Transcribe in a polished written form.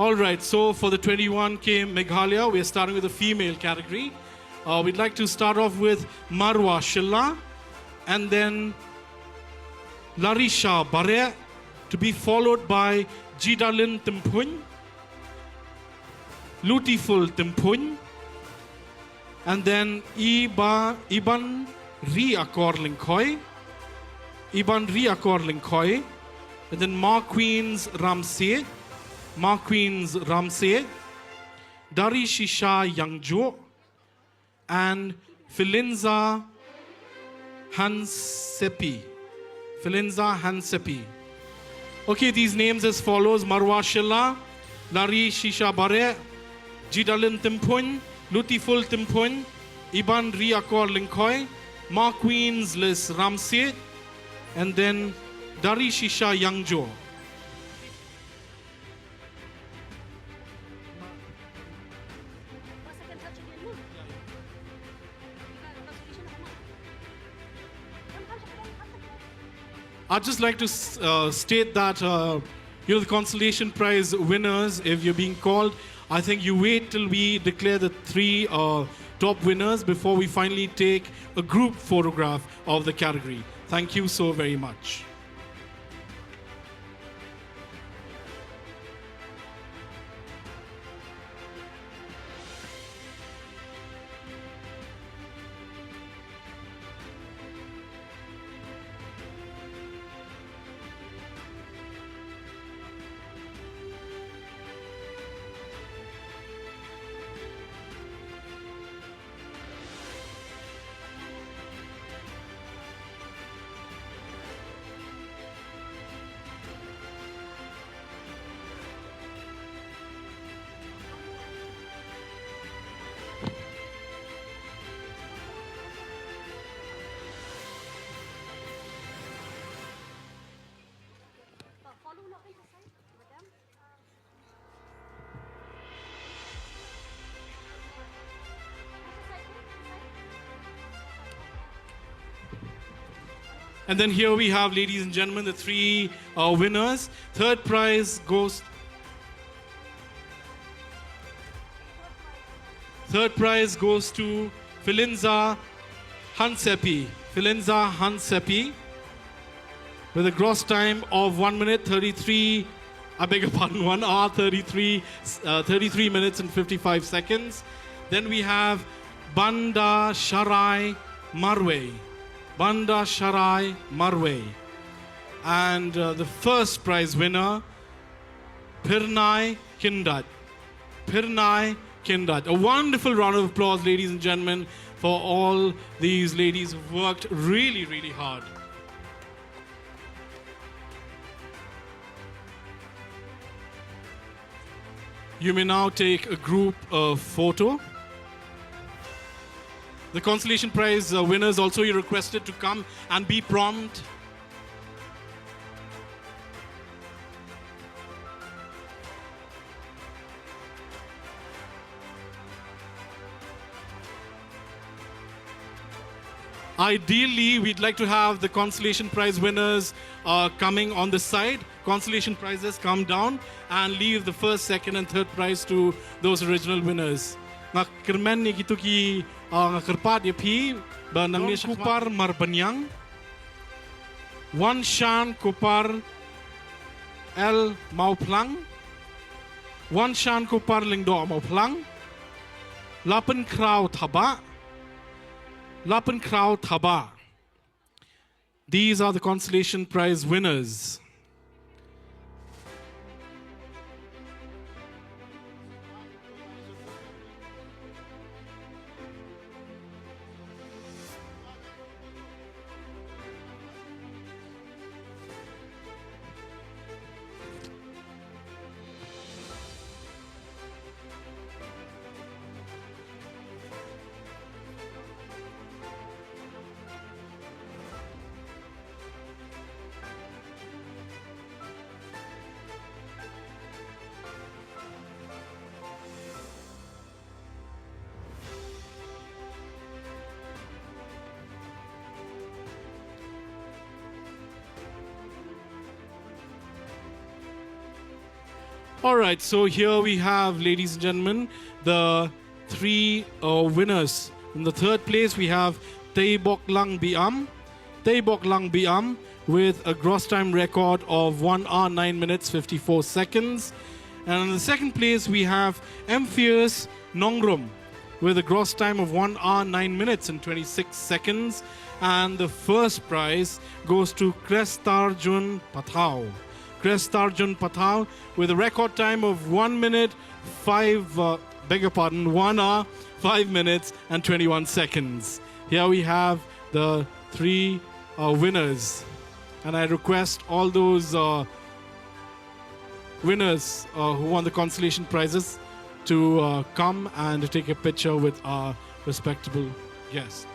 All right, so for the 21K Meghalaya, we're starting with the female category. We'd like to start off with Marwa Shilla and then Larisha Bare, to be followed by Jidalin Timpuny, Lutiful Timpuny, and then Iban Riakor Linkoy, and then Marqueen's Ramsey, Dari Shisha Yangjo, and Filinza Hansepi. Okay, these names as follows: Marwa Shilla, Lari Shisha Bare, Jidalin Timpuny, Lutiful Timpuny, Iban Riakor Linkoy, Marqueen's Lis Ramsey, and then Dari Shisha Yangjo. I'd just like to state that the consolation prize winners, if you're being called, I think you wait till we declare the three top winners before we finally take a group photograph of the category. Thank you so very much. And then here we have, ladies and gentlemen, the three winners. Third prize goes to Filinza Hansepi. With a gross time of 1 minute 33, I beg your pardon, 1 hour 33 minutes and 55 seconds. Then we have Banda Sharai Marwe. And the first prize winner, Pirnai Kindat. A wonderful round of applause, ladies and gentlemen, for all these ladies who've worked really, really hard. You may now take a group photo. The consolation prize winners also, you're requested to come and be prompt. Ideally, we'd like to have the consolation prize winners coming on the side. Consolation prizes come down and leave the first, second, and third prize to those original winners. Nga kermen ni gitu ki nga kerpat ya pi ba nang ni kupar marbanyang wan shan kupar el mauplang wan shan kupar lingdo mauplang lapen krau thaba. These are the consolation prize winners. All right, so here we have, ladies and gentlemen, the three winners. In the third place, we have Tay Bok Lang Biam. Tay Bok Lang Biam with a gross time record of 1 hour, 9 minutes, 54 seconds. And in the second place, we have Amphius Nongrum with a gross time of 1 hour, 9 minutes, and 26 seconds. And the first prize goes to Krestarjun Pathau. Krestarjun Pathau with a record time of 1 minute, 1 hour, 5 minutes, and 21 seconds. Here we have the three winners. And I request all those winners who won the consolation prizes to come and take a picture with our respectable guest.